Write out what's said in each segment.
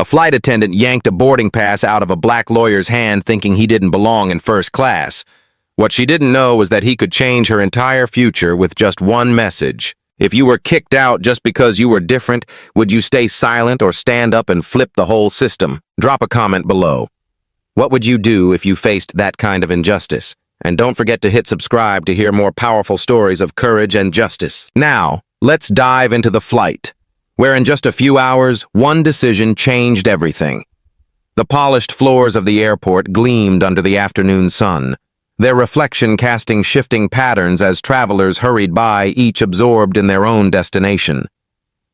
flight attendant yanked a boarding pass out of a black lawyer's hand thinking he didn't belong in first class. What she didn't know was that he could change her entire future with just one message. If you were kicked out just because you were different, would you stay silent or stand up and flip the whole system? Drop a comment below. What would you do if you faced that kind of injustice? And don't forget to hit subscribe to hear more powerful stories of courage and justice. Now, let's dive into the flight, where in just a few hours, one decision changed everything. The polished floors of the airport gleamed under the afternoon sun, their reflection casting shifting patterns as travelers hurried by, each absorbed in their own destination.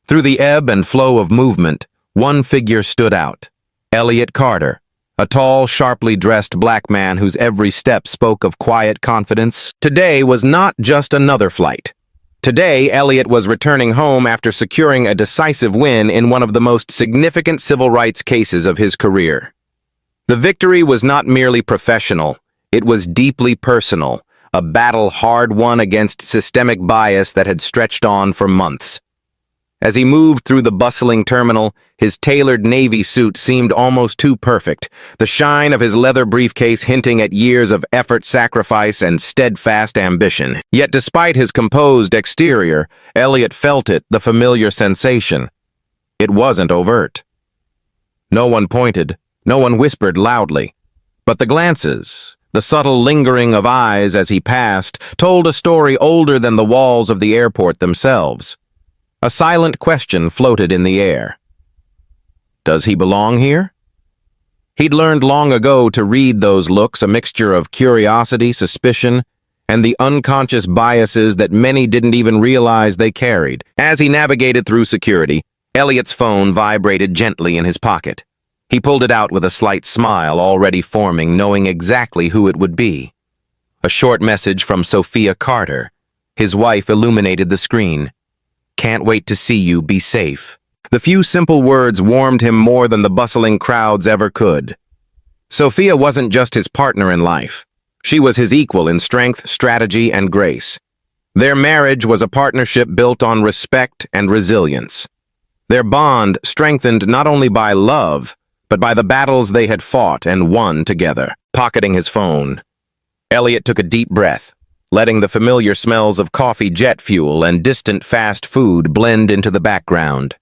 Through the ebb and flow of movement, one figure stood out: Elliot Carter, a tall, sharply dressed black man whose every step spoke of quiet confidence. Today was not just another flight. Today, Elliot was returning home after securing a decisive win in one of the most significant civil rights cases of his career. The victory was not merely professional. It was deeply personal, a battle hard-won against systemic bias that had stretched on for months. As he moved through the bustling terminal, his tailored navy suit seemed almost too perfect, the shine of his leather briefcase hinting at years of effort, sacrifice, and steadfast ambition. Yet despite his composed exterior, Elliot felt it, the familiar sensation. It wasn't overt. No one pointed, no one whispered loudly, but the glances, the subtle lingering of eyes as he passed, told a story older than the walls of the airport themselves. A silent question floated in the air. Does he belong here? He'd learned long ago to read those looks, a mixture of curiosity, suspicion, and the unconscious biases that many didn't even realize they carried. As he navigated through security, Elliot's phone vibrated gently in his pocket. He pulled it out with a slight smile already forming, knowing exactly who it would be. A short message from Sophia Carter. His wife illuminated the screen. "Can't wait to see you, be safe." The few simple words warmed him more than the bustling crowds ever could. Sophia wasn't just his partner in life. She was his equal in strength, strategy, and grace. Their marriage was a partnership built on respect and resilience. Their bond strengthened not only by love, but by the battles they had fought and won together. Pocketing his phone, Elliot took a deep breath, letting the familiar smells of coffee, jet fuel, and distant fast food blend into the background.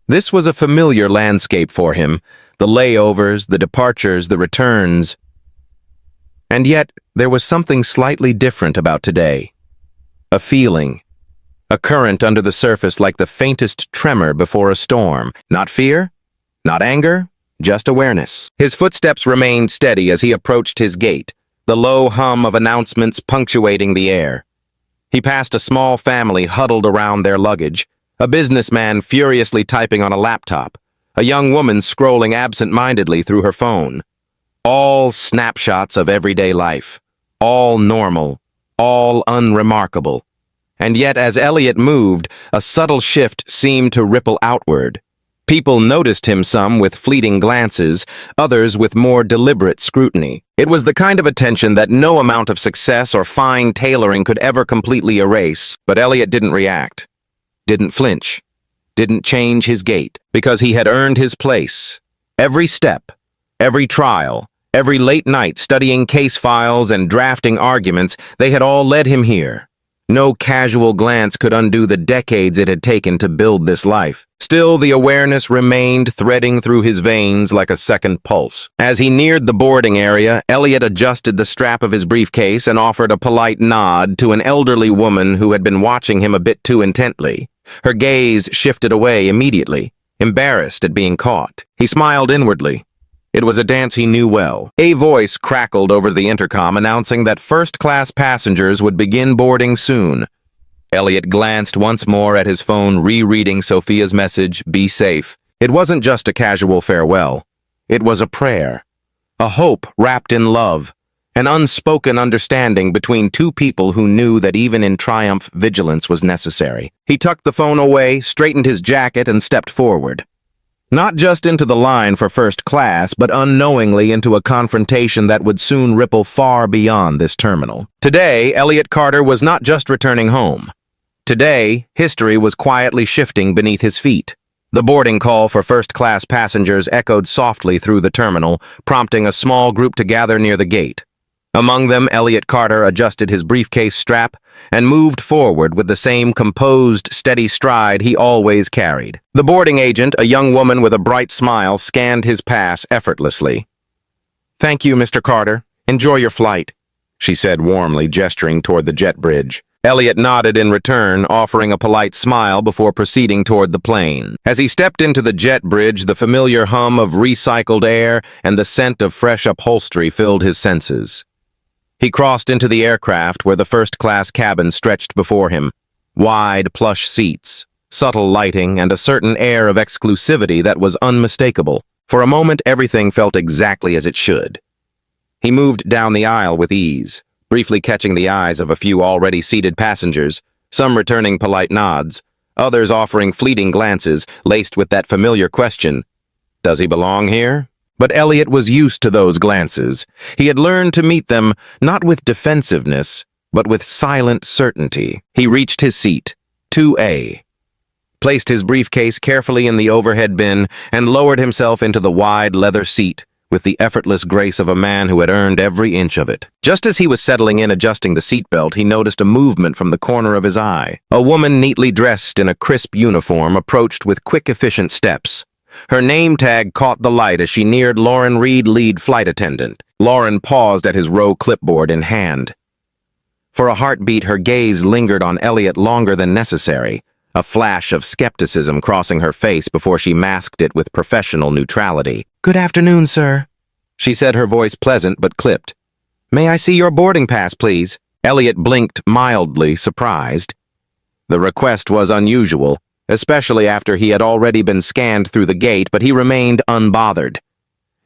This was a familiar landscape for him, the layovers, the departures, the returns. And yet, there was something slightly different about today. A feeling, a current under the surface like the faintest tremor before a storm. Not fear, not anger, just awareness. His footsteps remained steady as he approached his gate, the low hum of announcements punctuating the air. He passed a small family huddled around their luggage, a businessman furiously typing on a laptop, a young woman scrolling absent-mindedly through her phone. All snapshots of everyday life, all normal, all unremarkable. And yet, as Elliot moved, a subtle shift seemed to ripple outward. People noticed him, some with fleeting glances, others with more deliberate scrutiny. It was the kind of attention that no amount of success or fine tailoring could ever completely erase, but Elliot didn't react, didn't flinch, didn't change his gait, because he had earned his place. Every step, every trial, every late night studying case files and drafting arguments, they had all led him here. No casual glance could undo the decades it had taken to build this life. Still, the awareness remained threading through his veins like a second pulse. As he neared the boarding area, Elliot adjusted the strap of his briefcase and offered a polite nod to an elderly woman who had been watching him a bit too intently. Her gaze shifted away immediately, embarrassed at being caught. He smiled inwardly. It was a dance he knew well. A voice crackled over the intercom announcing that first-class passengers would begin boarding soon. Elliot glanced once more at his phone, rereading Sophia's message, "Be safe." It wasn't just a casual farewell. It was a prayer, a hope wrapped in love, an unspoken understanding between two people who knew that even in triumph, vigilance was necessary. He tucked the phone away, straightened his jacket, and stepped forward. Not just into the line for first class, but unknowingly into a confrontation that would soon ripple far beyond this terminal. Today, Elliot Carter was not just returning home. Today, history was quietly shifting beneath his feet. The boarding call for first-class passengers echoed softly through the terminal, prompting a small group to gather near the gate. Among them, Elliot Carter adjusted his briefcase strap and moved forward with the same composed, steady stride he always carried. The boarding agent, a young woman with a bright smile, scanned his pass effortlessly. "Thank you, Mr. Carter. Enjoy your flight," she said warmly, gesturing toward the jet bridge. Elliot nodded in return, offering a polite smile before proceeding toward the plane. As he stepped into the jet bridge, the familiar hum of recycled air and the scent of fresh upholstery filled his senses. He crossed into the aircraft where the first-class cabin stretched before him. Wide, plush seats, subtle lighting, and a certain air of exclusivity that was unmistakable. For a moment, everything felt exactly as it should. He moved down the aisle with ease, briefly catching the eyes of a few already seated passengers, some returning polite nods, others offering fleeting glances laced with that familiar question, "Does he belong here?" But Elliot was used to those glances. He had learned to meet them not with defensiveness, but with silent certainty. He reached his seat, 2A, placed his briefcase carefully in the overhead bin, and lowered himself into the wide leather seat with the effortless grace of a man who had earned every inch of it. Just as he was settling in, adjusting the seatbelt, he noticed a movement from the corner of his eye. A woman neatly dressed in a crisp uniform approached with quick, efficient steps. Her name tag caught the light as she neared Lauren Reed, lead flight attendant. Lauren paused at his row clipboard in hand. For a heartbeat, her gaze lingered on Elliot longer than necessary, a flash of skepticism crossing her face before she masked it with professional neutrality. "Good afternoon, sir," she said, her voice pleasant but clipped. "May I see your boarding pass, please?" Elliot blinked, mildly surprised. The request was unusual, especially after he had already been scanned through the gate, but he remained unbothered.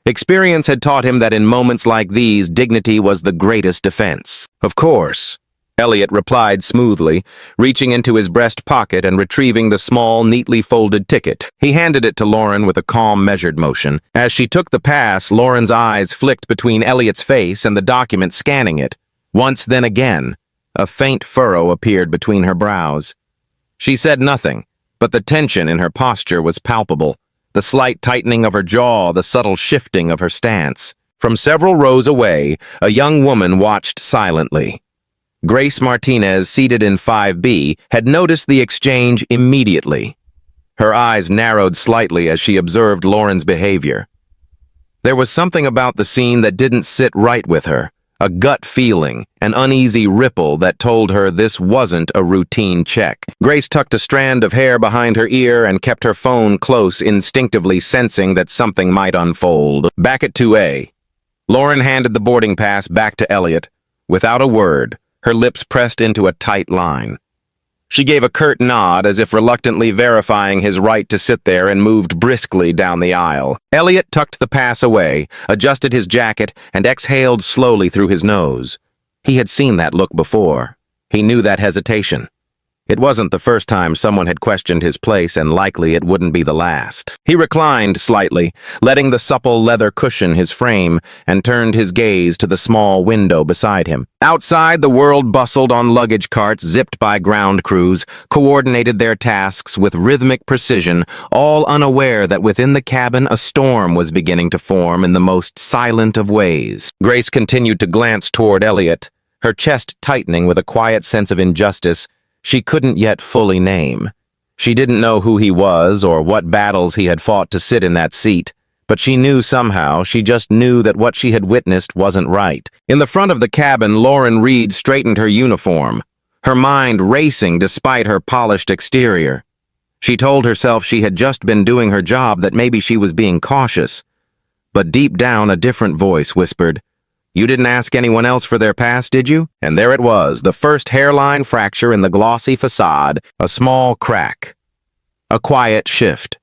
Experience had taught him that in moments like these, dignity was the greatest defense. "Of course," Elliot replied smoothly, reaching into his breast pocket and retrieving the small, neatly folded ticket. He handed it to Lauren with a calm, measured motion. As she took the pass, Lauren's eyes flicked between Elliot's face and the document, scanning it. Once, then again, a faint furrow appeared between her brows. She said nothing, but the tension in her posture was palpable, the slight tightening of her jaw, the subtle shifting of her stance. From several rows away, a young woman watched silently. Grace Martinez, seated in 5B, had noticed the exchange immediately. Her eyes narrowed slightly as she observed Lauren's behavior. There was something about the scene that didn't sit right with her, a gut feeling, an uneasy ripple that told her this wasn't a routine check. Grace tucked a strand of hair behind her ear and kept her phone close, instinctively sensing that something might unfold. Back at 2A, Lauren handed the boarding pass back to Elliot. Without a word, her lips pressed into a tight line. She gave a curt nod as if reluctantly verifying his right to sit there and moved briskly down the aisle. Elliot tucked the pass away, adjusted his jacket, and exhaled slowly through his nose. He had seen that look before. He knew that hesitation. It wasn't the first time someone had questioned his place, and likely it wouldn't be the last. He reclined slightly, letting the supple leather cushion his frame, and turned his gaze to the small window beside him. Outside, the world bustled on luggage carts zipped by ground crews, coordinated their tasks with rhythmic precision, all unaware that within the cabin a storm was beginning to form in the most silent of ways. Grace continued to glance toward Elliot, her chest tightening with a quiet sense of injustice she couldn't yet fully name. She didn't know who he was or what battles he had fought to sit in that seat, but she knew somehow, she just knew that what she had witnessed wasn't right. In the front of the cabin, Lauren Reed straightened her uniform, her mind racing despite her polished exterior. She told herself she had just been doing her job, that maybe she was being cautious. But deep down, a different voice whispered, "You didn't ask anyone else for their pass, did you?" And there it was, the first hairline fracture in the glossy facade, a small crack. A quiet shift.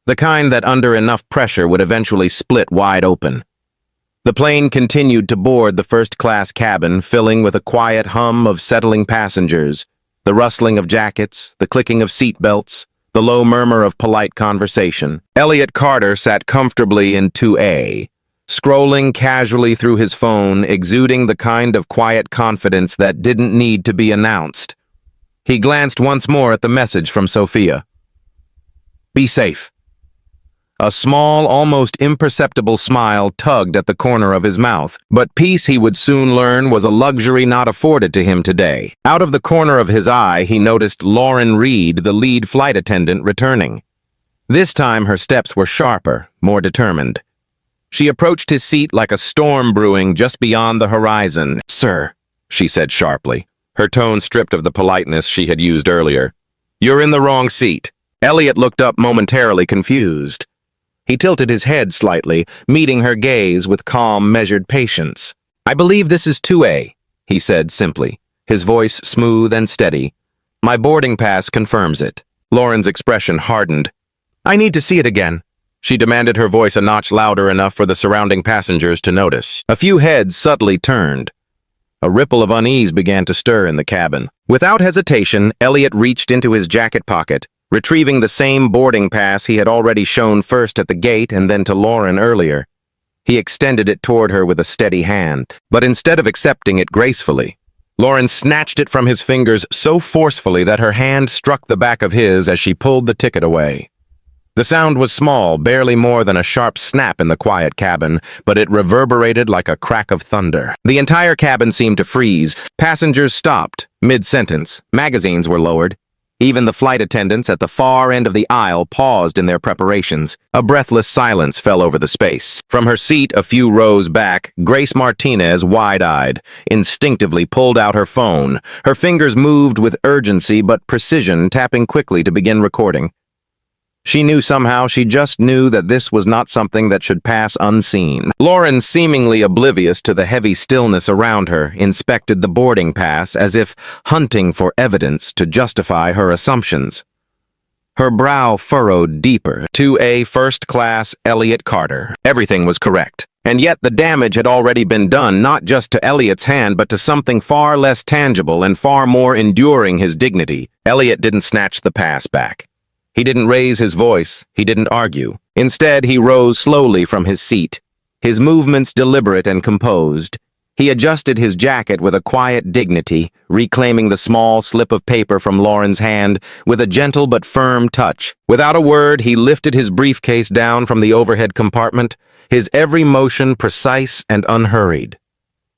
The kind that under enough pressure would eventually split wide open. The plane continued to board the first-class cabin, filling with a quiet hum of settling passengers, the rustling of jackets, the clicking of seat belts, the low murmur of polite conversation. Elliot Carter sat comfortably in 2A, scrolling casually through his phone, exuding the kind of quiet confidence that didn't need to be announced. He glanced once more at the message from Sophia. Be safe." A small, almost imperceptible smile tugged at the corner of his mouth, but peace, he would soon learn, was a luxury not afforded to him today. Out of the corner of his eye, he noticed Lauren Reed, the lead flight attendant, returning. This time her steps were sharper, more determined. She approached his seat like a storm brewing just beyond the horizon. "Sir," she said sharply, her tone stripped of the politeness she had used earlier. "You're in the wrong seat." Elliot looked up momentarily confused. He tilted his head slightly, meeting her gaze with calm, measured patience. "I believe this is 2A, he said simply, his voice smooth and steady. "My boarding pass confirms it." Lauren's expression hardened. "I need to see it again," she demanded, her voice a notch louder enough for the surrounding passengers to notice. A few heads subtly turned. A ripple of unease began to stir in the cabin. Without hesitation, Elliot reached into his jacket pocket, retrieving the same boarding pass he had already shown first at the gate and then to Lauren earlier. He extended it toward her with a steady hand, but instead of accepting it gracefully, Lauren snatched it from his fingers so forcefully that her hand struck the back of his as she pulled the ticket away. The sound was small, barely more than a sharp snap in the quiet cabin, but it reverberated like a crack of thunder. The entire cabin seemed to freeze. Passengers stopped, mid-sentence. Magazines were lowered. Even the flight attendants at the far end of the aisle paused in their preparations. A breathless silence fell over the space. From her seat a few rows back, Grace Martinez, wide-eyed, instinctively pulled out her phone. Her fingers moved with urgency but precision, tapping quickly to begin recording. She knew somehow, she just knew that this was not something that should pass unseen. Lauren, seemingly oblivious to the heavy stillness around her, inspected the boarding pass as if hunting for evidence to justify her assumptions. Her brow furrowed deeper. 2A First Class Elliot Carter. Everything was correct. And yet the damage had already been done, not just to Elliot's hand, but to something far less tangible and far more enduring his dignity. Elliot didn't snatch the pass back. He didn't raise his voice, he didn't argue. Instead, he rose slowly from his seat, his movements deliberate and composed. He adjusted his jacket with a quiet dignity, reclaiming the small slip of paper from Lauren's hand with a gentle but firm touch. Without a word, he lifted his briefcase down from the overhead compartment, his every motion precise and unhurried.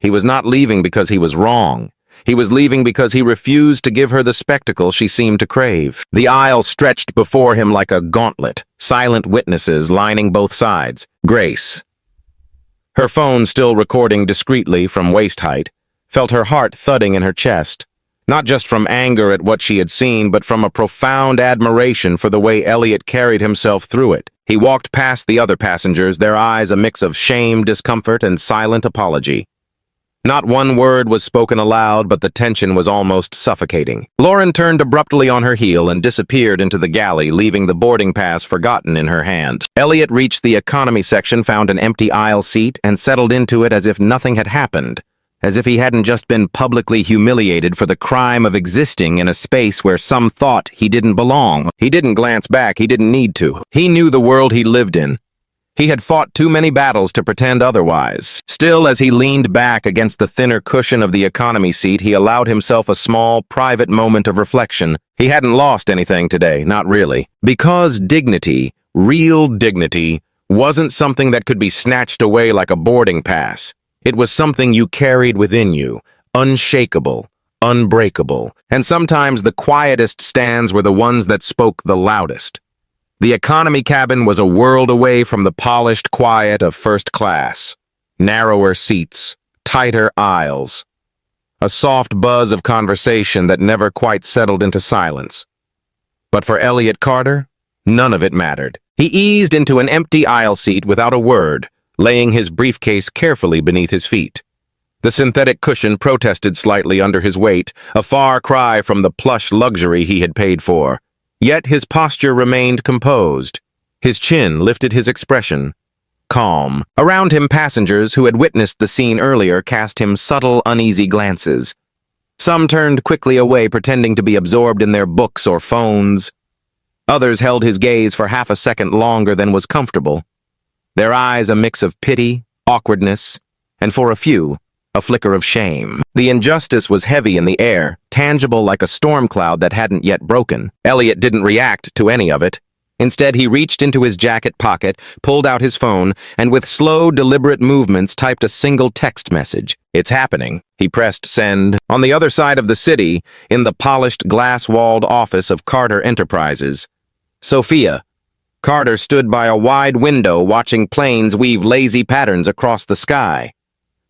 He was not leaving because he was wrong. He was leaving because he refused to give her the spectacle she seemed to crave. The aisle stretched before him like a gauntlet, silent witnesses lining both sides. Grace, her phone still recording discreetly from waist height, felt her heart thudding in her chest, not just from anger at what she had seen, but from a profound admiration for the way Elliot carried himself through it. He walked past the other passengers, their eyes a mix of shame, discomfort, and silent apology. Not one word was spoken aloud, but the tension was almost suffocating. Lauren turned abruptly on her heel and disappeared into the galley, leaving the boarding pass forgotten in her hand. Elliot reached the economy section, found an empty aisle seat, and settled into it as if nothing had happened, as if he hadn't just been publicly humiliated for the crime of existing in a space where some thought he didn't belong. He didn't glance back, he didn't need to. He knew the world he lived in. He had fought too many battles to pretend otherwise. Still, as he leaned back against the thinner cushion of the economy seat, he allowed himself a small, private moment of reflection. He hadn't lost anything today, not really. Because dignity, real dignity, wasn't something that could be snatched away like a boarding pass. It was something you carried within you, unshakable, unbreakable. And sometimes the quietest stands were the ones that spoke the loudest. The economy cabin was a world away from the polished quiet of first class. Narrower seats, tighter aisles, a soft buzz of conversation that never quite settled into silence. But for Elliot Carter, none of it mattered. He eased into an empty aisle seat without a word, laying his briefcase carefully beneath his feet. The synthetic cushion protested slightly under his weight, a far cry from the plush luxury he had paid for. Yet his posture remained composed. His chin lifted, his expression calm. Around him, passengers who had witnessed the scene earlier cast him subtle, uneasy glances. Some turned quickly away, pretending to be absorbed in their books or phones. Others held his gaze for half a second longer than was comfortable, their eyes a mix of pity, awkwardness, and for a few, a flicker of shame. The injustice was heavy in the air, tangible like a storm cloud that hadn't yet broken. Elliot didn't react to any of it. Instead, he reached into his jacket pocket, pulled out his phone, and with slow, deliberate movements typed a single text message. "It's happening." He pressed send. On the other side of the city, in the polished, glass-walled office of Carter Enterprises, Sophia. Carter stood by a wide window watching planes weave lazy patterns across the sky.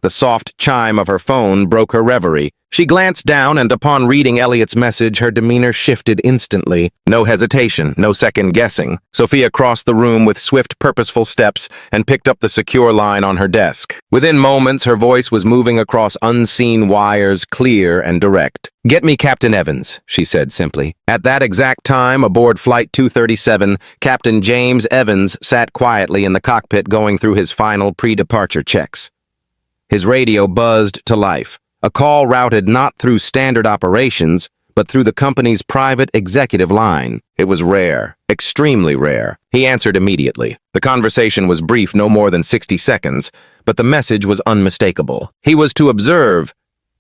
The soft chime of her phone broke her reverie. She glanced down, and upon reading Elliot's message, her demeanor shifted instantly. No hesitation, no second-guessing. Sophia crossed the room with swift, purposeful steps and picked up the secure line on her desk. Within moments, her voice was moving across unseen wires, clear and direct. "Get me Captain Evans," she said simply. At that exact time, aboard Flight 237, Captain James Evans sat quietly in the cockpit going through his final pre-departure checks. His radio buzzed to life, a call routed not through standard operations, but through the company's private executive line. It was rare, extremely rare. He answered immediately. The conversation was brief, no more than 60 seconds, but the message was unmistakable. He was to observe,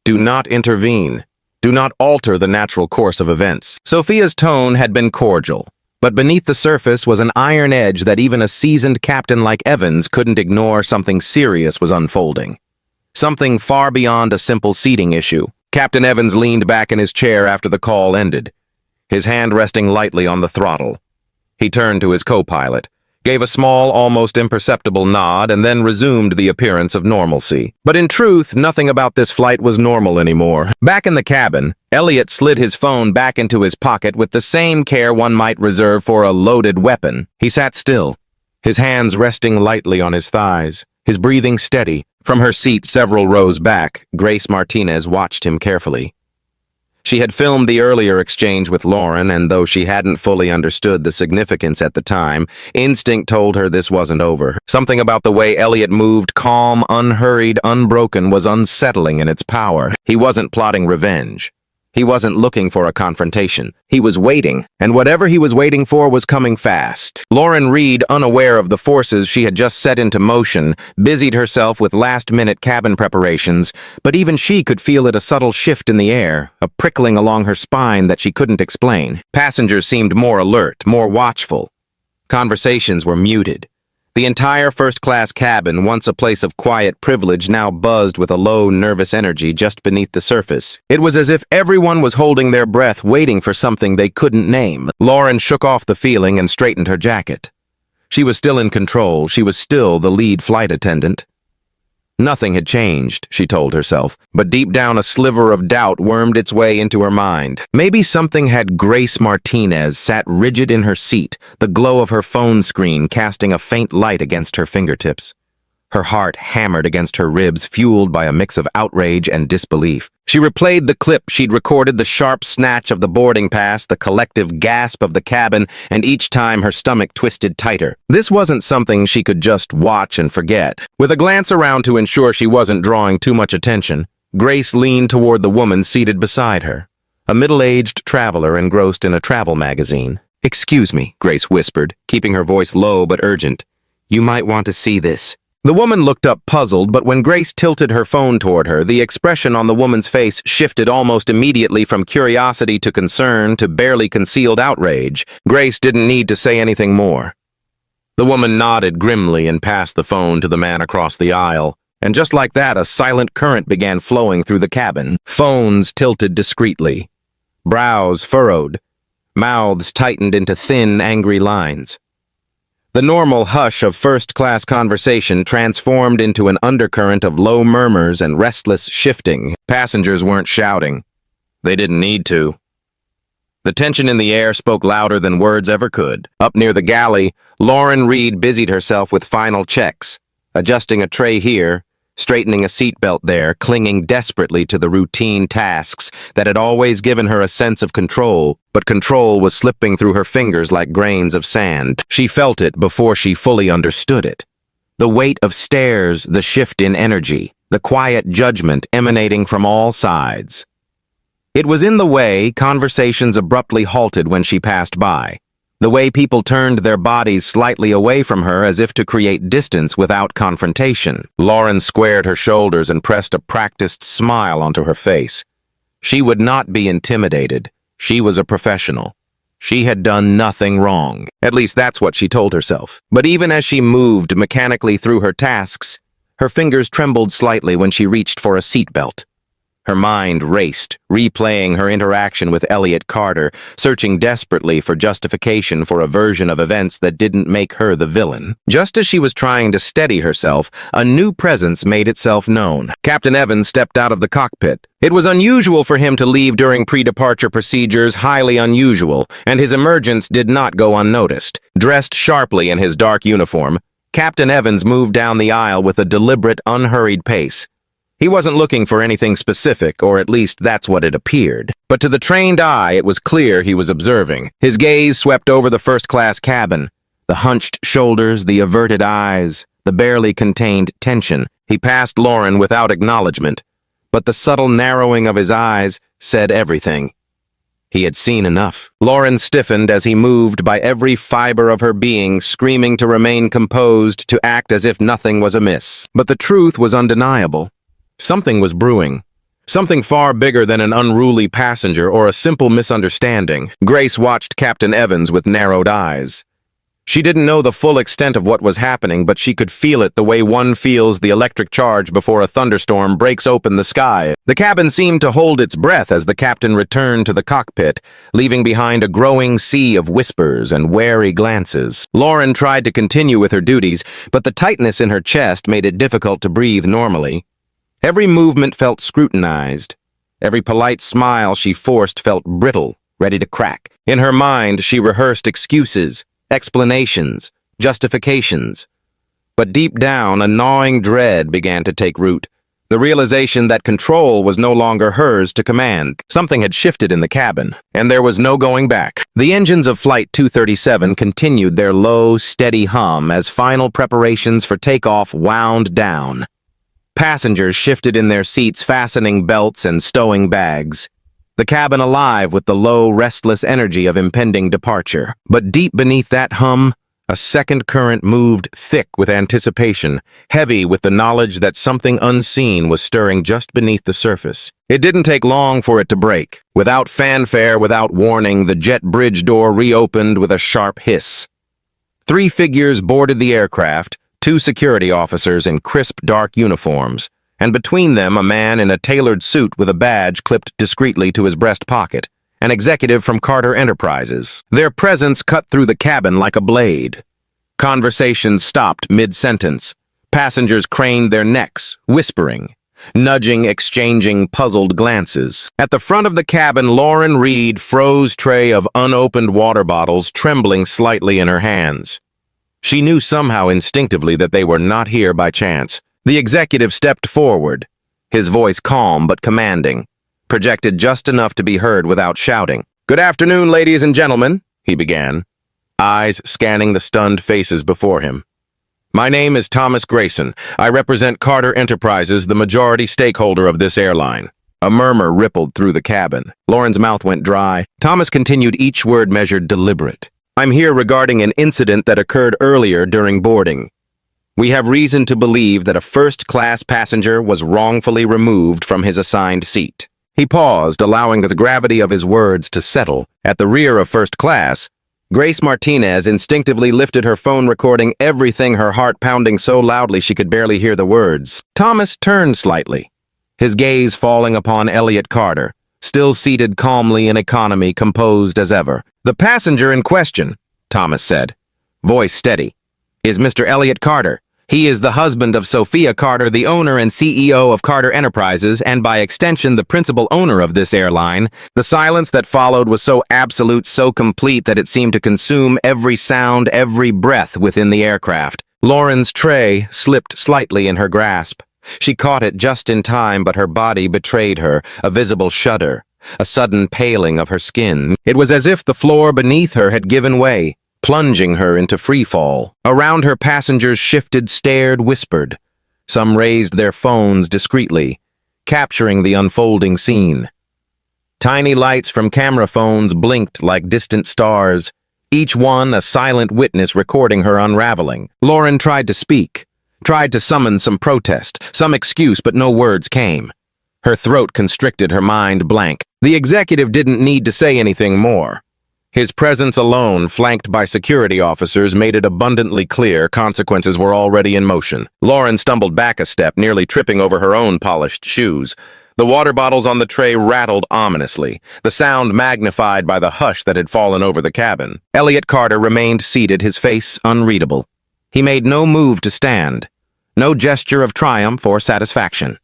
"Do not intervene. Do not alter the natural course of events." Sophia's tone had been cordial, but beneath the surface was an iron edge that even a seasoned captain like Evans couldn't ignore. Something serious was unfolding. Something far beyond a simple seating issue. Captain Evans leaned back in his chair after the call ended, his hand resting lightly on the throttle. He turned to his co-pilot, gave a small, almost imperceptible nod, and then resumed the appearance of normalcy. But in truth, nothing about this flight was normal anymore. Back in the cabin, Elliot slid his phone back into his pocket with the same care one might reserve for a loaded weapon. He sat still, his hands resting lightly on his thighs, his breathing steady. From her seat several rows back, Grace Martinez watched him carefully. She had filmed the earlier exchange with Lauren, and though she hadn't fully understood the significance at the time, instinct told her this wasn't over. Something about the way Elliot moved, calm, unhurried, unbroken, was unsettling in its power. He wasn't plotting revenge. He wasn't looking for a confrontation. He was waiting, and whatever he was waiting for was coming fast. Lauren Reed, unaware of the forces she had just set into motion, busied herself with last-minute cabin preparations, but even she could feel a subtle shift in the air, a prickling along her spine that she couldn't explain. Passengers seemed more alert, more watchful. Conversations were muted. The entire first-class cabin, once a place of quiet privilege, now buzzed with a low, nervous energy just beneath the surface. It was as if everyone was holding their breath, waiting for something they couldn't name. Lauren shook off the feeling and straightened her jacket. She was still in control. She was still the lead flight attendant. Nothing had changed, she told herself, but deep down a sliver of doubt wormed its way into her mind. Maybe something had. Grace Martinez sat rigid in her seat, the glow of her phone screen casting a faint light against her fingertips. Her heart hammered against her ribs, fueled by a mix of outrage and disbelief. She replayed the clip she'd recorded, the sharp snatch of the boarding pass, the collective gasp of the cabin, and each time her stomach twisted tighter. This wasn't something she could just watch and forget. With a glance around to ensure she wasn't drawing too much attention, Grace leaned toward the woman seated beside her, a middle-aged traveler engrossed in a travel magazine. "Excuse me," Grace whispered, keeping her voice low but urgent. "You might want to see this." The woman looked up puzzled, but when Grace tilted her phone toward her, the expression on the woman's face shifted almost immediately from curiosity to concern to barely concealed outrage. Grace didn't need to say anything more. The woman nodded grimly and passed the phone to the man across the aisle, and just like that, a silent current began flowing through the cabin. Phones tilted discreetly, brows furrowed, mouths tightened into thin, angry lines. The normal hush of first-class conversation transformed into an undercurrent of low murmurs and restless shifting. Passengers weren't shouting. They didn't need to. The tension in the air spoke louder than words ever could. Up near the galley, Lauren Reed busied herself with final checks, adjusting a tray here, straightening a seatbelt there, clinging desperately to the routine tasks that had always given her a sense of control, but control was slipping through her fingers like grains of sand. She felt it before she fully understood it. The weight of stares, the shift in energy, the quiet judgment emanating from all sides. It was in the way conversations abruptly halted when she passed by. The way people turned their bodies slightly away from her as if to create distance without confrontation. Lauren squared her shoulders and pressed a practiced smile onto her face. She would not be intimidated. She was a professional. She had done nothing wrong. At least that's what she told herself. But even as she moved mechanically through her tasks, her fingers trembled slightly when she reached for a seatbelt. Her mind raced, replaying her interaction with Elliot Carter, searching desperately for justification for a version of events that didn't make her the villain. Just as she was trying to steady herself, a new presence made itself known. Captain Evans stepped out of the cockpit. It was unusual for him to leave during pre-departure procedures, highly unusual, and his emergence did not go unnoticed. Dressed sharply in his dark uniform, Captain Evans moved down the aisle with a deliberate, unhurried pace. He wasn't looking for anything specific, or at least that's what it appeared. But to the trained eye, it was clear he was observing. His gaze swept over the first-class cabin. The hunched shoulders, the averted eyes, the barely contained tension. He passed Lauren without acknowledgement, but the subtle narrowing of his eyes said everything. He had seen enough. Lauren stiffened as he moved by every fiber of her being, screaming to remain composed, to act as if nothing was amiss. But the truth was undeniable. Something was brewing. Something far bigger than an unruly passenger or a simple misunderstanding. Grace watched Captain Evans with narrowed eyes. She didn't know the full extent of what was happening, but she could feel it the way one feels the electric charge before a thunderstorm breaks open the sky. The cabin seemed to hold its breath as the captain returned to the cockpit, leaving behind a growing sea of whispers and wary glances. Lauren tried to continue with her duties, but the tightness in her chest made it difficult to breathe normally. Every movement felt scrutinized. Every polite smile she forced felt brittle, ready to crack. In her mind, she rehearsed excuses, explanations, justifications. But deep down, a gnawing dread began to take root. The realization that control was no longer hers to command. Something had shifted in the cabin, and there was no going back. The engines of Flight 237 continued their low, steady hum as final preparations for takeoff wound down. Passengers shifted in their seats, fastening belts and stowing bags. The cabin alive with the low, restless energy of impending departure. But deep beneath that hum, a second current moved, thick with anticipation, heavy with the knowledge that something unseen was stirring just beneath the surface. It didn't take long for it to break. Without fanfare, without warning, the jet bridge door reopened with a sharp hiss. 3 figures boarded the aircraft, 2 security officers in crisp, dark uniforms, and between them a man in a tailored suit with a badge clipped discreetly to his breast pocket, an executive from Carter Enterprises. Their presence cut through the cabin like a blade. Conversations stopped mid-sentence. Passengers craned their necks, whispering, nudging, exchanging puzzled glances. At the front of the cabin, Lauren Reed froze tray of unopened water bottles, trembling slightly in her hands. She knew somehow instinctively that they were not here by chance. The executive stepped forward, his voice calm but commanding, projected just enough to be heard without shouting. "Good afternoon, ladies and gentlemen," he began, eyes scanning the stunned faces before him. "My name is Thomas Grayson. I represent Carter Enterprises, the majority stakeholder of this airline." A murmur rippled through the cabin. Lauren's mouth went dry. Thomas continued, each word measured, deliberate. "I'm here regarding an incident that occurred earlier during boarding. We have reason to believe that a first-class passenger was wrongfully removed from his assigned seat." He paused, allowing the gravity of his words to settle. At the rear of first class, Grace Martinez instinctively lifted her phone, recording everything, her heart pounding so loudly she could barely hear the words. Thomas turned slightly, his gaze falling upon Elliot Carter, still seated calmly in economy, composed as ever. "The passenger in question," Thomas said, voice steady, "is Mr. Elliot Carter. He is the husband of Sophia Carter, the owner and CEO of Carter Enterprises, and by extension the principal owner of this airline." The silence that followed was so absolute, so complete, that it seemed to consume every sound, every breath within the aircraft. Lauren's tray slipped slightly in her grasp. She caught it just in time, but her body betrayed her, a visible shudder, a sudden paling of her skin. It was as if the floor beneath her had given way, plunging her into free fall. Around her, passengers shifted, stared, whispered. Some raised their phones discreetly, capturing the unfolding scene. Tiny lights from camera phones blinked like distant stars, each one a silent witness recording her unraveling. Lauren tried to speak, tried to summon some protest, some excuse, but no words came. Her throat constricted, her mind blank. The executive didn't need to say anything more. His presence alone, flanked by security officers, made it abundantly clear consequences were already in motion. Lauren stumbled back a step, nearly tripping over her own polished shoes. The water bottles on the tray rattled ominously, the sound magnified by the hush that had fallen over the cabin. Elliot Carter remained seated, his face unreadable. He made no move to stand, no gesture of triumph or satisfaction.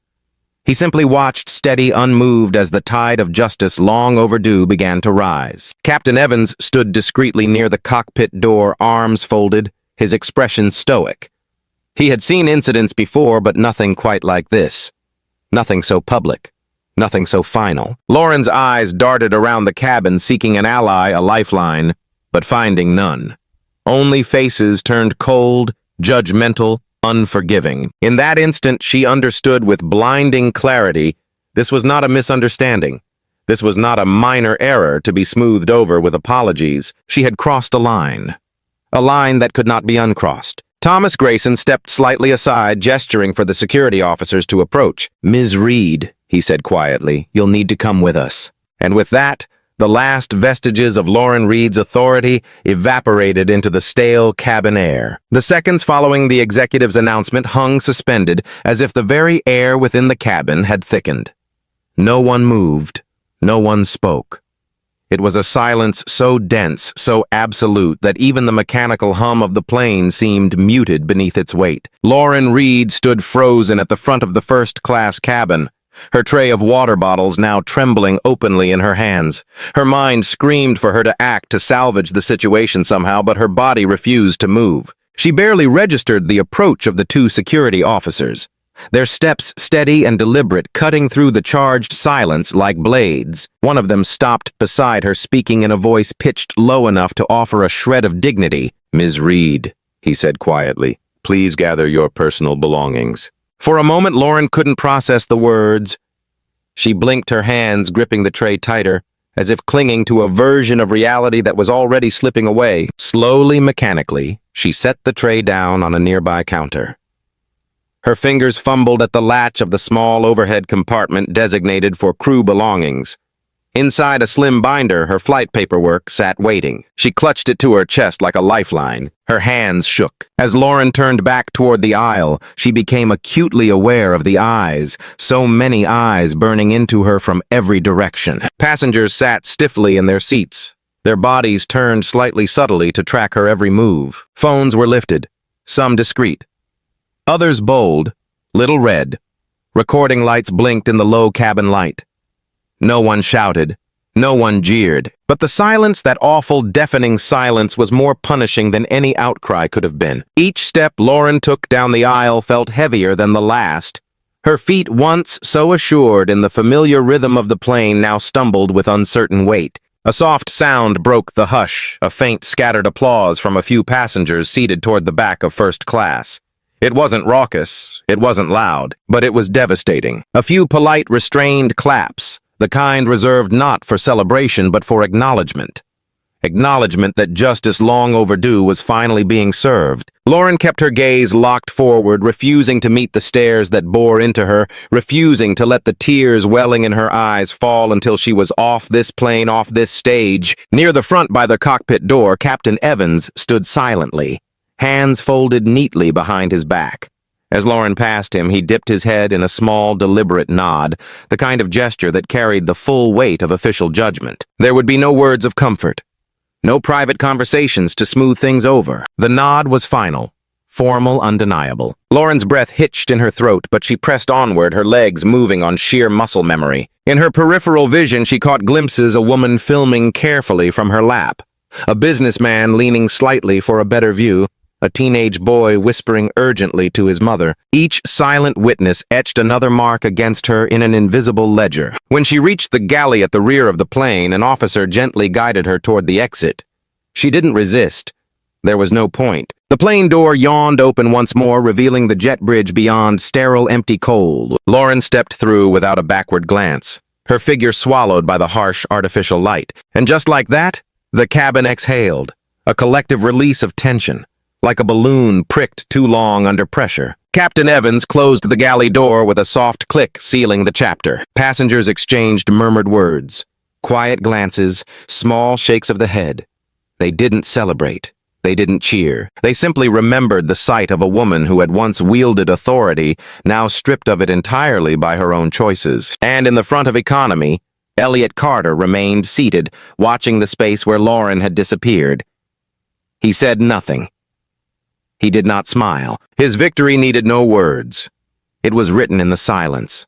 He simply watched, steady, unmoved, as the tide of justice long overdue began to rise. Captain Evans stood discreetly near the cockpit door, arms folded, his expression stoic. He had seen incidents before, but nothing quite like this. Nothing so public. Nothing so final. Lauren's eyes darted around the cabin, seeking an ally, a lifeline, but finding none. Only faces turned cold, judgmental, unforgiving. In that instant, she understood with blinding clarity this was not a misunderstanding. This was not a minor error to be smoothed over with apologies. She had crossed a line that could not be uncrossed. Thomas Grayson stepped slightly aside, gesturing for the security officers to approach. "Ms. Reed," he said quietly, "you'll need to come with us." And with that, the last vestiges of Lauren Reed's authority evaporated into the stale cabin air. The seconds following the executive's announcement hung suspended, as if the very air within the cabin had thickened. No one moved. No one spoke. It was a silence so dense, so absolute, that even the mechanical hum of the plane seemed muted beneath its weight. Lauren Reed stood frozen at the front of the first-class cabin, her tray of water bottles now trembling openly in her hands. Her mind screamed for her to act, to salvage the situation somehow, but her body refused to move. She barely registered the approach of the two security officers, their steps steady and deliberate, cutting through the charged silence like blades. One of them stopped beside her, speaking in a voice pitched low enough to offer a shred of dignity. "Ms. Reed," he said quietly, "please gather your personal belongings." For a moment, Lauren couldn't process the words. She blinked, her hands gripping the tray tighter, as if clinging to a version of reality that was already slipping away. Slowly, mechanically, she set the tray down on a nearby counter. Her fingers fumbled at the latch of the small overhead compartment designated for crew belongings. Inside a slim binder, her flight paperwork sat waiting. She clutched it to her chest like a lifeline. Her hands shook. As Lauren turned back toward the aisle, she became acutely aware of the eyes, so many eyes burning into her from every direction. Passengers sat stiffly in their seats, their bodies turned slightly subtly to track her every move. Phones were lifted, some discreet, others bold, little red. Recording lights blinked in the low cabin light. No one shouted, no one jeered, but the silence, that awful, deafening silence, was more punishing than any outcry could have been. Each step Lauren took down the aisle felt heavier than the last. Her feet, once so assured in the familiar rhythm of the plane, now stumbled with uncertain weight. A soft sound broke the hush, a faint scattered applause from a few passengers seated toward the back of first class. It wasn't raucous, it wasn't loud, but it was devastating. A few polite, restrained claps, the kind reserved not for celebration but for acknowledgement. Acknowledgement that justice long overdue was finally being served. Lauren kept her gaze locked forward, refusing to meet the stares that bore into her, refusing to let the tears welling in her eyes fall until she was off this plane, off this stage. Near the front by the cockpit door, Captain Evans stood silently, hands folded neatly behind his back. As Lauren passed him, he dipped his head in a small, deliberate nod, the kind of gesture that carried the full weight of official judgment. There would be no words of comfort, no private conversations to smooth things over. The nod was final, formal, undeniable. Lauren's breath hitched in her throat, but she pressed onward, her legs moving on sheer muscle memory. In her peripheral vision, she caught glimpses of a woman filming carefully from her lap, a businessman leaning slightly for a better view, a teenage boy whispering urgently to his mother. Each silent witness etched another mark against her in an invisible ledger. When she reached the galley at the rear of the plane, an officer gently guided her toward the exit. She didn't resist. There was no point. The plane door yawned open once more, revealing the jet bridge beyond, sterile, empty coal. Lauren stepped through without a backward glance, her figure swallowed by the harsh, artificial light. And just like that, the cabin exhaled, a collective release of tension, like a balloon pricked too long under pressure. Captain Evans closed the galley door with a soft click, sealing the chapter. Passengers exchanged murmured words. Quiet glances, small shakes of the head. They didn't celebrate. They didn't cheer. They simply remembered the sight of a woman who had once wielded authority, now stripped of it entirely by her own choices. And in the front of economy, Elliot Carter remained seated, watching the space where Lauren had disappeared. He said nothing. He did not smile. His victory needed no words. It was written in the silence.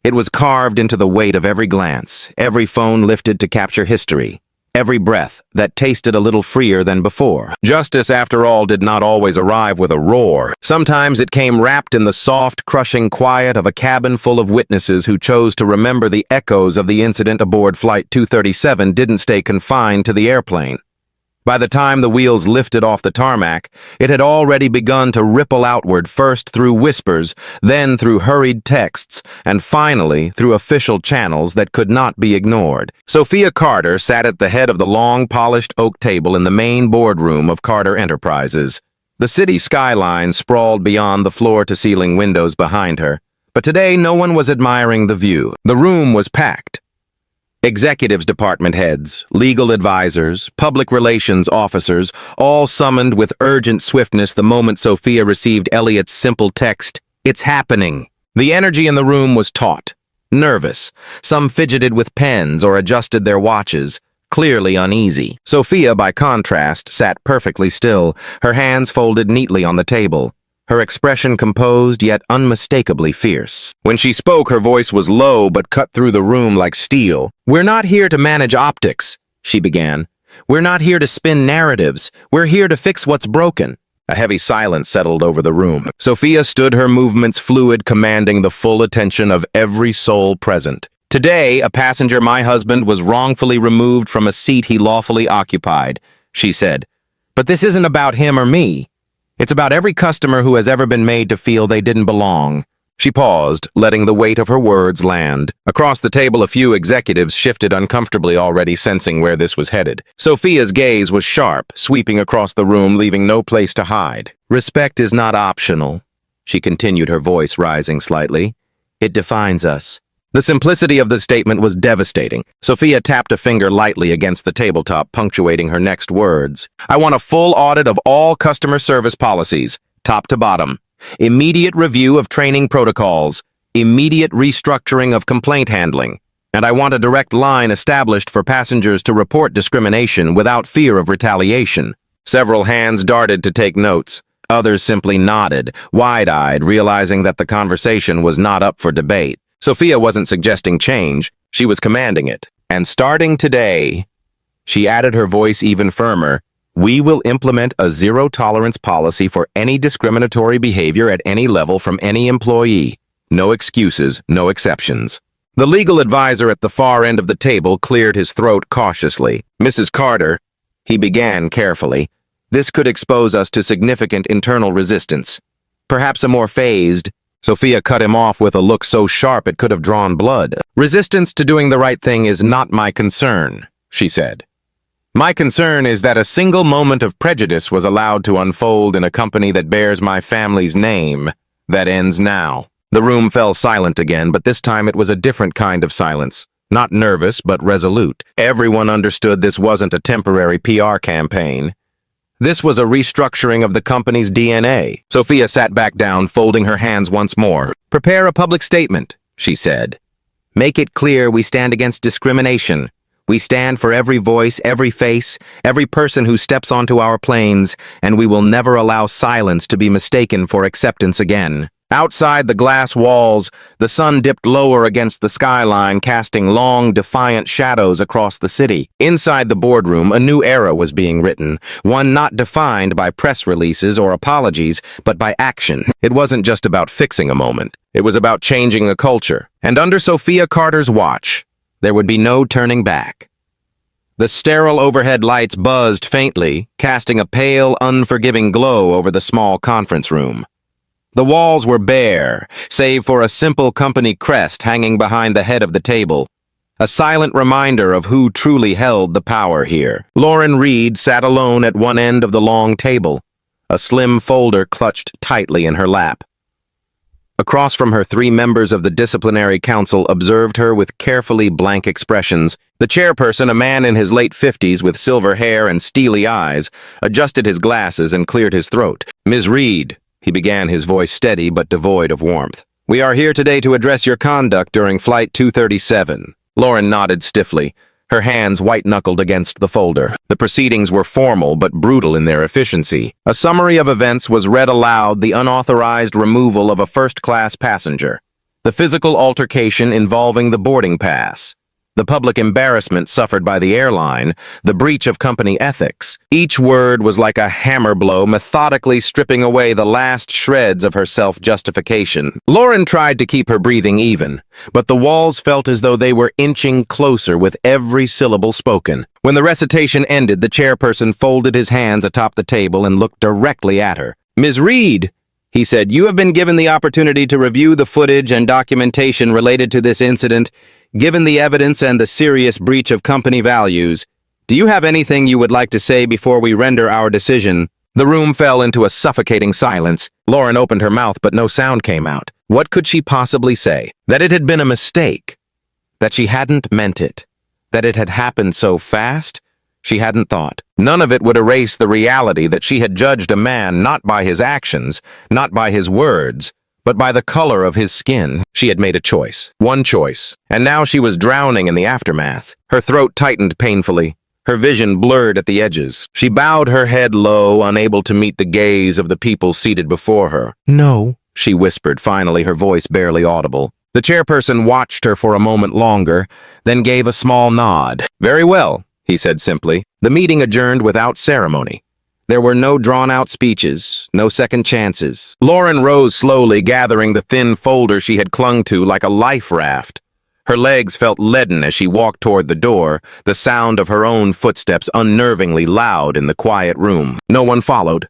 It was carved into the weight of every glance, every phone lifted to capture history, every breath that tasted a little freer than before. Justice, after all, did not always arrive with a roar. Sometimes it came wrapped in the soft, crushing quiet of a cabin full of witnesses who chose to remember the echoes of the incident aboard Flight 237 didn't stay confined to the airplane. By the time the wheels lifted off the tarmac, it had already begun to ripple outward, first through whispers, then through hurried texts, and finally through official channels that could not be ignored. Sophia Carter sat at the head of the long, polished oak table in the main boardroom of Carter Enterprises. The city skyline sprawled beyond the floor-to-ceiling windows behind her, but today no one was admiring the view. The room was packed. Executives department heads, legal advisors, public relations officers, all summoned with urgent swiftness the moment Sophia received Elliot's simple text, "It's happening." The energy in the room was taut, nervous. Some fidgeted with pens or adjusted their watches, clearly uneasy. Sophia, by contrast, sat perfectly still, her hands folded neatly on the table, her expression composed yet unmistakably fierce. When she spoke, her voice was low but cut through the room like steel. "We're not here to manage optics," she began. "We're not here to spin narratives. We're here to fix what's broken." A heavy silence settled over the room. Sophia stood, her movements fluid, commanding the full attention of every soul present. "Today, a passenger, my husband, was wrongfully removed from a seat he lawfully occupied," she said. "But this isn't about him or me. It's about every customer who has ever been made to feel they didn't belong." She paused, letting the weight of her words land. Across the table, a few executives shifted uncomfortably, already sensing where this was headed. Sophia's gaze was sharp, sweeping across the room, leaving no place to hide. "Respect is not optional," she continued, her voice rising slightly. "It defines us." The simplicity of the statement was devastating. Sophia tapped a finger lightly against the tabletop, punctuating her next words. "I want a full audit of all customer service policies, top to bottom. Immediate review of training protocols. Immediate restructuring of complaint handling. And I want a direct line established for passengers to report discrimination without fear of retaliation." Several hands darted to take notes. Others simply nodded, wide-eyed, realizing that the conversation was not up for debate. Sophia wasn't suggesting change, she was commanding it. "And starting today," she added, her voice even firmer, "we will implement a zero-tolerance policy for any discriminatory behavior at any level from any employee. No excuses, no exceptions." The legal advisor at the far end of the table cleared his throat cautiously. "Mrs. Carter," he began carefully, "this could expose us to significant internal resistance. Perhaps a more phased—" Sophia cut him off with a look so sharp it could have drawn blood. "Resistance to doing the right thing is not my concern," she said. "My concern is that a single moment of prejudice was allowed to unfold in a company that bears my family's name. That ends now." The room fell silent again, but this time it was a different kind of silence. Not nervous, but resolute. Everyone understood this wasn't a temporary PR campaign. This was a restructuring of the company's DNA. Sophia sat back down, folding her hands once more. "Prepare a public statement," she said. "Make it clear we stand against discrimination. We stand for every voice, every face, every person who steps onto our planes, and we will never allow silence to be mistaken for acceptance again." Outside the glass walls, the sun dipped lower against the skyline, casting long, defiant shadows across the city. Inside the boardroom, a new era was being written, one not defined by press releases or apologies, but by action. It wasn't just about fixing a moment. It was about changing a culture. And under Sophia Carter's watch, there would be no turning back. The sterile overhead lights buzzed faintly, casting a pale, unforgiving glow over the small conference room. The walls were bare, save for a simple company crest hanging behind the head of the table, a silent reminder of who truly held the power here. Lauren Reed sat alone at one end of the long table, a slim folder clutched tightly in her lap. Across from her, 3 members of the disciplinary council observed her with carefully blank expressions. The chairperson, a man in his late 50s with silver hair and steely eyes, adjusted his glasses and cleared his throat. "Ms. Reed," he began, his voice steady but devoid of warmth. "We are here today to address your conduct during Flight 237. Lauren nodded stiffly, her hands white-knuckled against the folder. The proceedings were formal but brutal in their efficiency. A summary of events was read aloud, the unauthorized removal of a first-class passenger, the physical altercation involving the boarding pass, the public embarrassment suffered by the airline, the breach of company ethics. Each word was like a hammer blow, methodically stripping away the last shreds of her self-justification. Lauren tried to keep her breathing even, but the walls felt as though they were inching closer with every syllable spoken. When the recitation ended, the chairperson folded his hands atop the table and looked directly at her. "Ms. Reed," he said, "you have been given the opportunity to review the footage and documentation related to this incident. Given the evidence and the serious breach of company values, do you have anything you would like to say before we render our decision?" The room fell into a suffocating silence. Lauren opened her mouth, but no sound came out. What could she possibly say? That it had been a mistake? That she hadn't meant it? That it had happened so fast? She hadn't thought. None of it would erase the reality that she had judged a man not by his actions, not by his words, but by the color of his skin. She had made a choice. One choice. And now she was drowning in the aftermath. Her throat tightened painfully. Her vision blurred at the edges. She bowed her head low, unable to meet the gaze of the people seated before her. "No," she whispered, finally, her voice barely audible. The chairperson watched her for a moment longer, then gave a small nod. "Very well," he said simply. The meeting adjourned without ceremony. There were no drawn-out speeches, no second chances. Lauren rose slowly, gathering the thin folder she had clung to like a life raft. Her legs felt leaden as she walked toward the door, the sound of her own footsteps unnervingly loud in the quiet room. No one followed.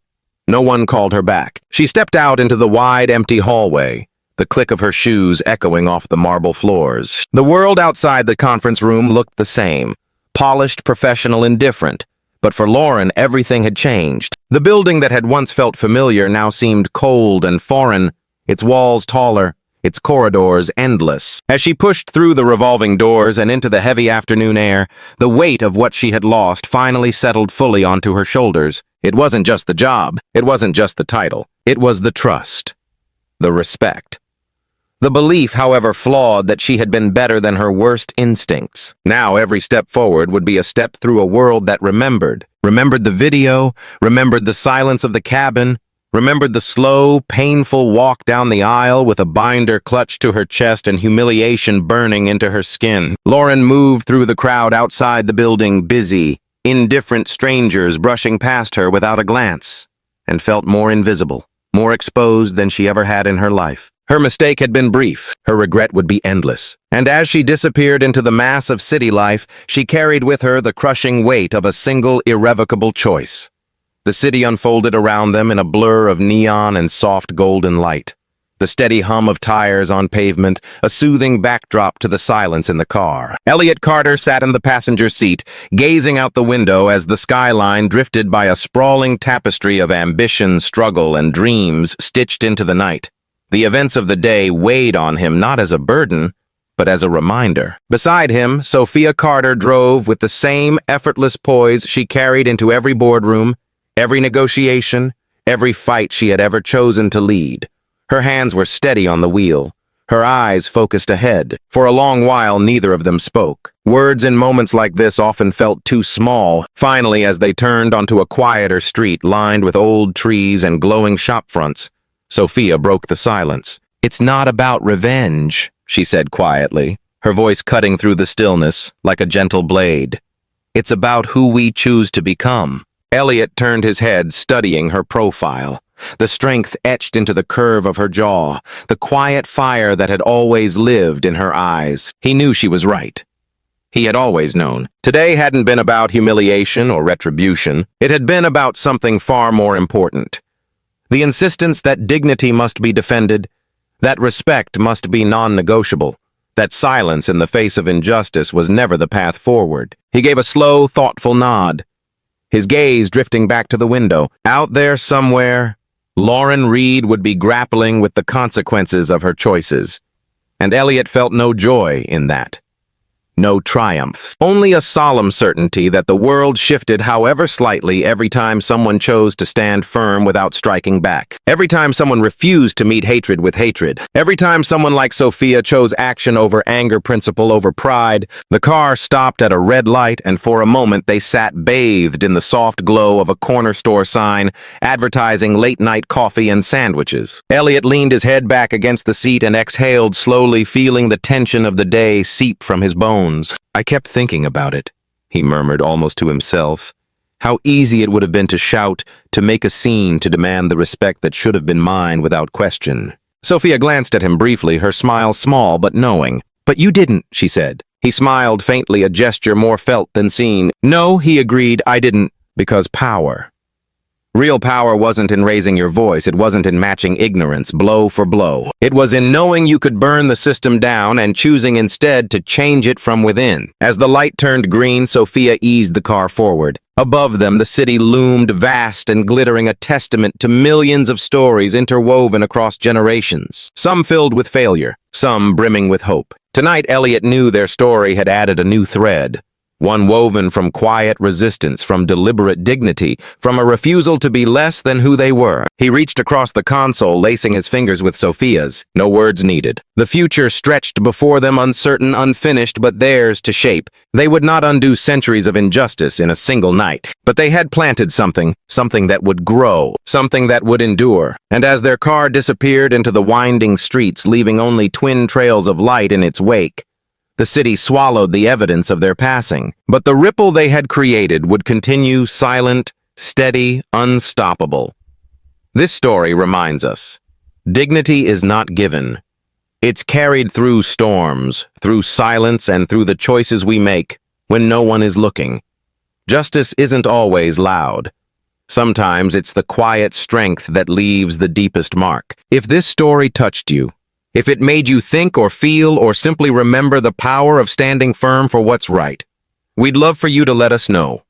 No one called her back. She stepped out into the wide, empty hallway, the click of her shoes echoing off the marble floors. The world outside the conference room looked the same, polished, professional, indifferent. But for Lauren, everything had changed. The building that had once felt familiar now seemed cold and foreign, its walls taller, its corridors endless. As she pushed through the revolving doors and into the heavy afternoon air, the weight of what she had lost finally settled fully onto her shoulders. It wasn't just the job. It wasn't just the title. It was the trust, the respect. The belief, however flawed, that she had been better than her worst instincts. Now every step forward would be a step through a world that remembered. Remembered the video, remembered the silence of the cabin, remembered the slow, painful walk down the aisle with a binder clutched to her chest and humiliation burning into her skin. Lauren moved through the crowd outside the building, busy, indifferent strangers brushing past her without a glance, and felt more invisible, more exposed than she ever had in her life. Her mistake had been brief. Her regret would be endless. And as she disappeared into the mass of city life, she carried with her the crushing weight of a single irrevocable choice. The city unfolded around them in a blur of neon and soft golden light. The steady hum of tires on pavement, a soothing backdrop to the silence in the car. Elliot Carter sat in the passenger seat, gazing out the window as the skyline drifted by a sprawling tapestry of ambition, struggle, and dreams stitched into the night. The events of the day weighed on him not as a burden, but as a reminder. Beside him, Sophia Carter drove with the same effortless poise she carried into every boardroom, every negotiation, every fight she had ever chosen to lead. Her hands were steady on the wheel, her eyes focused ahead. For a long while, neither of them spoke. Words in moments like this often felt too small. Finally, as they turned onto a quieter street lined with old trees and glowing shop fronts, Sophia broke the silence. "It's not about revenge," she said quietly, her voice cutting through the stillness like a gentle blade. "It's about who we choose to become." Elliot turned his head, studying her profile. The strength etched into the curve of her jaw, the quiet fire that had always lived in her eyes. He knew she was right. He had always known. Today hadn't been about humiliation or retribution. It had been about something far more important. The insistence that dignity must be defended, that respect must be non-negotiable, that silence in the face of injustice was never the path forward. He gave a slow, thoughtful nod, his gaze drifting back to the window. Out there somewhere, Lauren Reed would be grappling with the consequences of her choices, and Elliot felt no joy in that. No triumphs. Only a solemn certainty that the world shifted however slightly every time someone chose to stand firm without striking back. Every time someone refused to meet hatred with hatred. Every time someone like Sophia chose action over anger, principle over pride. The car stopped at a red light, and for a moment they sat bathed in the soft glow of a corner store sign advertising late-night coffee and sandwiches. Elliot leaned his head back against the seat and exhaled slowly, feeling the tension of the day seep from his bones. I kept thinking about it, he murmured almost to himself. How easy it would have been to shout, to make a scene, to demand the respect that should have been mine without question. Sophia glanced at him briefly, her smile small but knowing. But you didn't, she said. He smiled faintly, a gesture more felt than seen. No, he agreed, I didn't, because power. Real power wasn't in raising your voice, it wasn't in matching ignorance, blow for blow. It was in knowing you could burn the system down and choosing instead to change it from within. As the light turned green, Sophia eased the car forward. Above them, the city loomed vast and glittering, a testament to millions of stories interwoven across generations. Some filled with failure, some brimming with hope. Tonight, Elliot knew their story had added a new thread. One woven from quiet resistance, from deliberate dignity, from a refusal to be less than who they were. He reached across the console, lacing his fingers with Sophia's. No words needed. The future stretched before them, uncertain, unfinished, but theirs to shape. They would not undo centuries of injustice in a single night. But they had planted something that would grow, something that would endure. And as their car disappeared into the winding streets, leaving only twin trails of light in its wake, the city swallowed the evidence of their passing, but the ripple they had created would continue, silent, steady, unstoppable. This story reminds us, dignity is not given. It's carried through storms, through silence, and through the choices we make when no one is looking. Justice isn't always loud. Sometimes it's the quiet strength that leaves the deepest mark. If this story touched you, if it made you think or feel or simply remember the power of standing firm for what's right, we'd love for you to let us know.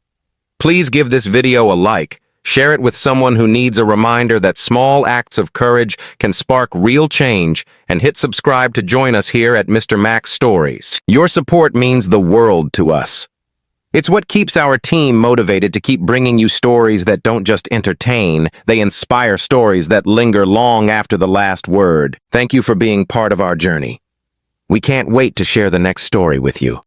Please give this video a like, share it with someone who needs a reminder that small acts of courage can spark real change, and hit subscribe to join us here at Mr. Max Stories. Your support means the world to us. It's what keeps our team motivated to keep bringing you stories that don't just entertain, they inspire, stories that linger long after the last word. Thank you for being part of our journey. We can't wait to share the next story with you.